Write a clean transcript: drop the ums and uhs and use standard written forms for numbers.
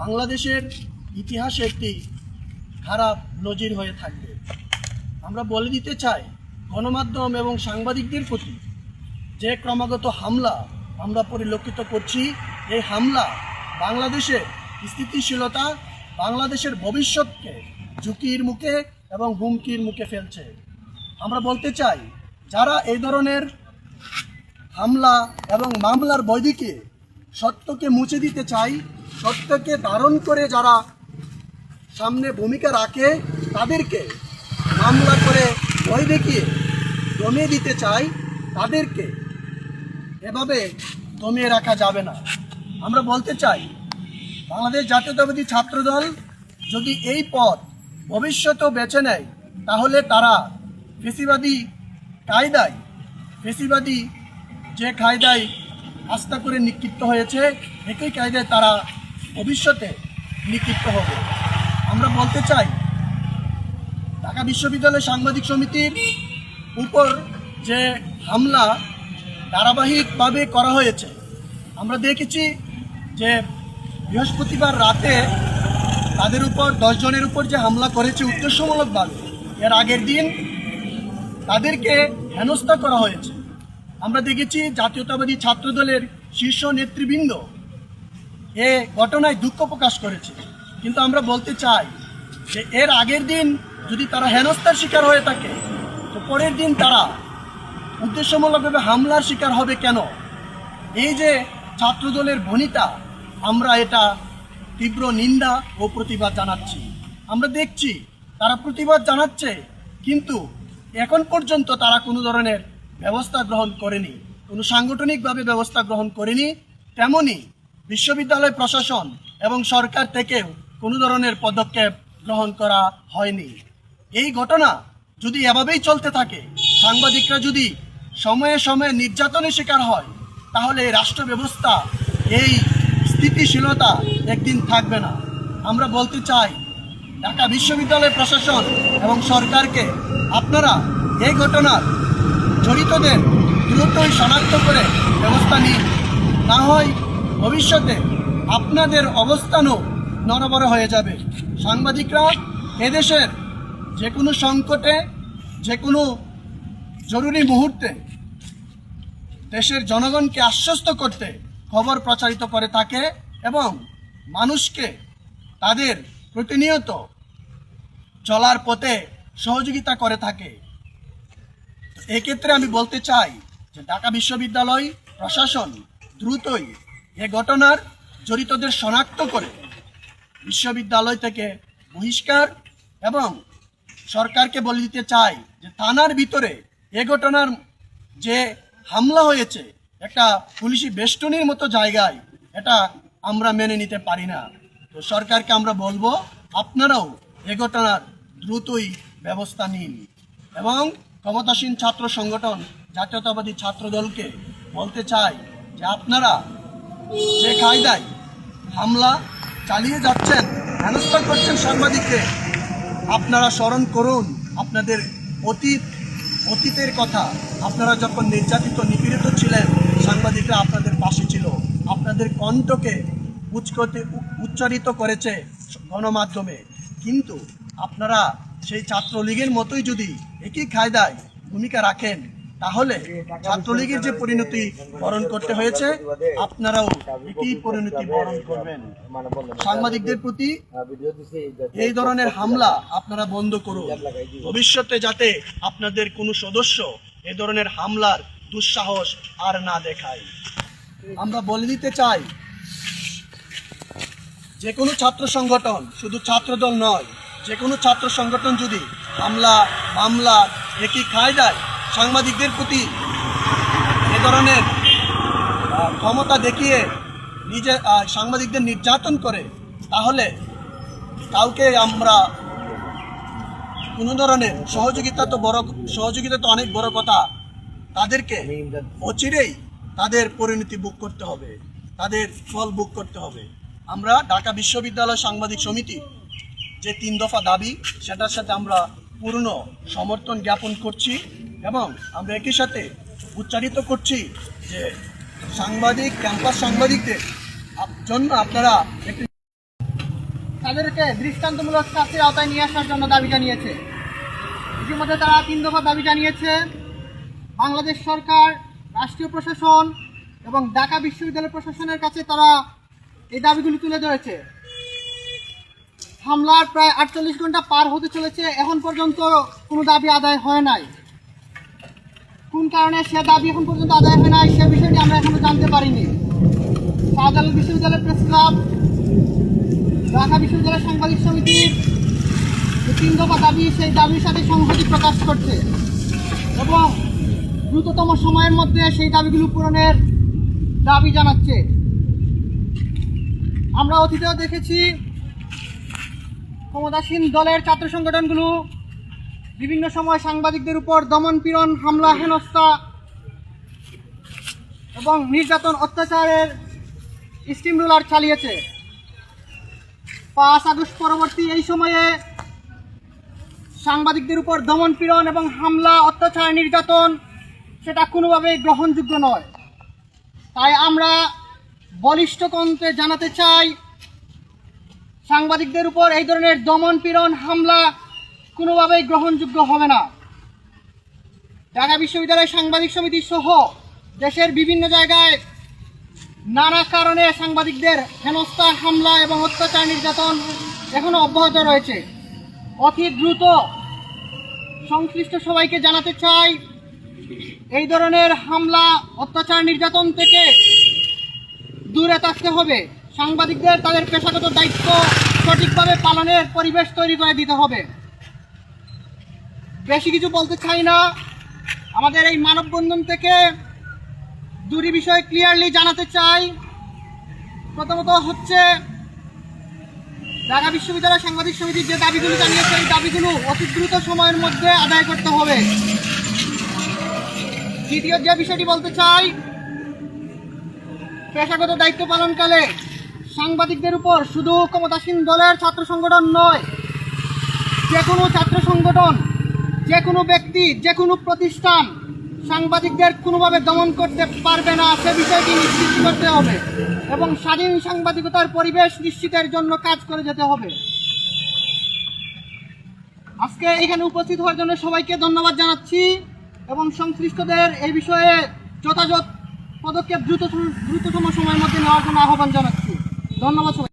বাংলাদেশের ইতিহাসে একটি খারাপ নজির হয়ে থাকবে। আমরা বলে দিতে চাই, গণমাধ্যম এবং সাংবাদিকদের প্রতি যে ক্রমাগত হামলা আমরা পরিলক্ষিত করছি, এই হামলা বাংলাদেশের স্থিতিশীলতা, বাংলাদেশের ভবিষ্যৎকে ঝুঁকির মুখে এবং হুমকির মুখে ফেলছে। আমরা বলতে চাই, যারা এই ধরনের হামলা এবং মামলার বৈদিকে সত্যকে মুছে দিতে চাই, সত্যকে ধারণ করে যারা সামনে ভূমিকা রাখে, তাদেরকে মামলা করে ভয় দেখিয়ে দমিয়ে দিতে চাই, তাদেরকে এভাবে দমিয়ে রাখা যাবে না। আমরা বলতে চাই, বাংলাদেশ জাতীয়তাবাদী ছাত্রদল যদি এই পথ ভবিষ্যতেও বেছে নেয়, তাহলে তারা ফেসিবাদী কায়দায়, ফেসিবাদী যে কায়দায় আস্থা করে নিক্ষিপ্ত হয়েছে, একই কায়দায় তারা ভবিষ্যতে নিক্ষিপ্ত হবে। আমরা বলতে চাই, ঢাকা বিশ্ববিদ্যালয় সাংবাদিক সমিতির উপর যে হামলা ধারাবাহিকভাবে করা হয়েছে, আমরা দেখেছি যে বৃহস্পতিবার রাতে তাদের উপর 10 জনের উপর যে হামলা করেছে উদ্দেশ্যমূলকভাবে, এর আগের দিন তাদেরকে হেনস্থা করা হয়েছে। আমরা দেখেছি জাতীয়তাবাদী ছাত্রদলের শীর্ষ নেতৃবৃন্দ এ ঘটনায় দুঃখ প্রকাশ করেছে। কিন্তু আমরা বলতে চাই যে এর আগের দিন যদি তারা হেনস্থার শিকার হয়ে থাকে, তো পরের দিন তারা উদ্দেশ্যমূলকভাবে হামলার শিকার হবে কেন? এই যে ছাত্রদলের ভনিতা, আমরা এটা তীব্র নিন্দা ও প্রতিবাদ জানাচ্ছি। আমরা দেখছি তারা প্রতিবাদ জানাচ্ছে, কিন্তু এখন পর্যন্ত তারা কোনো ধরনের ব্যবস্থা গ্রহণ করেনি, কোনো সাংগঠনিকভাবে ব্যবস্থা গ্রহণ করেনি। তেমনি বিশ্ববিদ্যালয় প্রশাসন এবং সরকার থেকেও কোনো ধরনের পদক্ষেপ গ্রহণ করা হয়নি। এই ঘটনা যদি এভাবেই চলতে থাকে, সাংবাদিকরা যদি সময়ে সময়ে নির্যাতনের শিকার হয়, তাহলে এই রাষ্ট্র ব্যবস্থা, এই স্থিতিশীলতা একদিন থাকবে না। আমরা বলতে চাই, ঢাকা বিশ্ববিদ্যালয় প্রশাসন এবং সরকারকে, আপনারা এই ঘটনার জড়িতদের দ্রুতই শনাক্ত করে ব্যবস্থা নিন, না হয় ভবিষ্যতে আপনাদের অবস্থানও নড়বড় হয়ে যাবে। সাংবাদিকরা এদেশের যে কোনো সংকটে, যে কোনো জরুরি মুহূর্তে দেশের জনগণকে আশ্বস্ত করতে খবর প্রচারিত করে থাকে এবং মানুষকে তাদের প্রতিনিয়ত চলার পথে সহযোগিতা করে থাকে। এক্ষেত্রে আমি বলতে চাই যে ঢাকা বিশ্ববিদ্যালয় প্রশাসন দ্রুতই এ ঘটনার জড়িতদের শনাক্ত করে বিশ্ববিদ্যালয় থেকে বহিষ্কার, এবং সরকারকে বলে দিতে চাই যে থানার ভিতরে এ ঘটনার যে হামলা হয়েছে একটা পুলিশি বেষ্টনীর মতো জায়গায়, এটা আমরা মেনে নিতে পারি না। তো সরকারকে আমরা বলবো, আপনারাও এ ঘটনার দ্রুতই ব্যবস্থা নিন। এবং ক্ষমতাসীন ছাত্র সংগঠন জাতীয়তাবাদী ছাত্রদলকে বলতে চাই যে আপনারা যে কায়দায় হামলা চালিয়ে যাচ্ছেন, হেনস্থা করছেন সাংবাদিককে, আপনারা স্মরণ করুন আপনাদের অতীতের কথা। আপনারা যখন নির্যাতিত, নিপীড়িত ছিলেন, সাংবাদিকরা আপনাদের পাশে ছিল, আপনাদের কণ্ঠকে উচ্চারিত করেছে গণমাধ্যমে। কিন্তু আপনারা সেই ছাত্রলীগের মতোই যদি একই কায়দায় ভূমিকা রাখেন, তাহলে ছাত্রলীগের যে পরিণতি বরণ করতে হয়েছে, আপনারাও একই পরিণতি বরণ করবেন। সাংবাদিকদের প্রতি এই ধরনের হামলা আপনারা বন্ধ করুন, ভবিষ্যতে যাতে আপনাদের কোনো সদস্য এই ধরনের হামলার দুঃসাহস আর না দেখায়। আমরা বলে দিতে চাই, যে কোনো ছাত্র সংগঠন, শুধু ছাত্রদল নয়, যে কোনো ছাত্র সংগঠন যদি হামলা মামলা একই কায়দায় সাংবাদিকদের প্রতি এ ধরনের ক্ষমতা দেখিয়ে নিজে সাংবাদিকদের নির্যাতন করে, তাহলে কাউকে আমরা কোনো ধরনের সহযোগিতা তো অনেক বড় কথা, তাদেরকে অচিরেই তাদের পরিণতি ভোগ করতে হবে, তাদের ফল ভোগ করতে হবে। আমরা ঢাকা বিশ্ববিদ্যালয় সাংবাদিক সমিতি যে 3 দফা দাবি, সেটার সাথে আমরা পূর্ণ সমর্থন জ্ঞাপন করছি, এবং আমরা একই সাথে উচ্চারিত করছি যে ক্যাম্পাস সাংবাদিকদের জন্য আপনারা একটি তাদেরকে দৃষ্টান্তমূলক শাস্তির আওতায় নিয়ে আসার জন্য দাবি জানিয়েছে। ইতিমধ্যে তারা 3 দফা দাবি জানিয়েছে। বাংলাদেশ সরকার, রাষ্ট্রীয় প্রশাসন এবং ঢাকা বিশ্ববিদ্যালয় প্রশাসনের কাছে তারা এই দাবিগুলি তুলে ধরেছে। হামলার প্রায় 48 ঘন্টা পার হতে চলেছে, এখন পর্যন্ত কোনো দাবি আদায় হয় নাই। কোন কারণে সে দাবি এখন পর্যন্ত আদায় হয় নাই সে বিষয়টি আমরা এখনো জানতে পারিনি। শাহজালাল বিশ্ববিদ্যালয় প্রেস ক্লাব, ঢাকা বিশ্ববিদ্যালয় সাংবাদিক সমিতির যে 3 দফা দাবি, সেই দাবির সাথে সংহতি প্রকাশ করছে এবং দ্রুততম সময়ের মধ্যে সেই দাবিগুলো পূরণের দাবি জানাচ্ছে। আমরা অতীতেও দেখেছি ক্ষমতাসীন দলের ছাত্র সংগঠনগুলো বিভিন্ন সময় সাংবাদিকদের উপর দমন পীড়ন, হামলা, হেনস্থা এবং নির্যাতন, অত্যাচারের স্টিম রোলার চালিয়েছে। 5 আগস্ট পরবর্তী এই সময়ে সাংবাদিকদের উপর দমন পীড়ন এবং হামলা, অত্যাচার, নির্যাতন সেটা কোনোভাবেই গ্রহণযোগ্য নয়। তাই আমরা বলিষ্ঠ কণ্ঠে জানাতে চাই, সাংবাদিকদের উপর এই ধরনের দমন পীড়ন, হামলা কোনোভাবেই গ্রহণযোগ্য হবে না। ঢাকা বিশ্ববিদ্যালয় সাংবাদিক সমিতি সহ দেশের বিভিন্ন জায়গায় নানা কারণে সাংবাদিকদের হেনস্থা, হামলা এবং অত্যাচার, নির্যাতন এখনো অব্যাহত রয়েছে। অতি দ্রুত সংশ্লিষ্ট সবাইকে জানাতে চাই, এই ধরনের হামলা, অত্যাচার, নির্যাতন থেকে দূরে থাকতে হবে। সাংবাদিকদের তাদের পেশাগত দায়িত্ব সঠিকভাবে পালনের পরিবেশ তৈরি করে দিতে হবে। বেশি কিছু বলতে চাই না। আমাদের এই মানববন্ধন থেকে দুটি বিষয় ক্লিয়ারলি জানাতে চাই। প্রথমত হচ্ছে, ঢাকা বিশ্ববিদ্যালয় সাংবাদিক সমিতির যে দাবিগুলো জানিয়েছে, এই দাবিগুলো অতি দ্রুত সময়ের মধ্যে আদায় করতে হবে। দ্বিতীয় যে বিষয়টি বলতে চাই, পেশাগত দায়িত্ব পালনকালে সাংবাদিকদের উপর শুধু ক্ষমতাসীন দলের ছাত্র সংগঠন নয়, যে কোনো ছাত্র সংগঠন, যে কোনো ব্যক্তি, যে কোনো প্রতিষ্ঠান সাংবাদিকদের কোনোভাবে দমন করতে পারবে না, সে বিষয়টি নিশ্চিত করতে হবে এবং স্বাধীন সাংবাদিকতার পরিবেশ নিশ্চিতের জন্য কাজ করে যেতে হবে। আজকে এখানে উপস্থিত হওয়ার জন্য সবাইকে ধন্যবাদ জানাচ্ছি এবং সংশ্লিষ্টদের এই বিষয়ে যথাযথ পদক্ষেপ দ্রুততম সময়ের মধ্যে নেওয়ার জন্য আহ্বান জানাচ্ছি। ধন্যবাদ সবাই।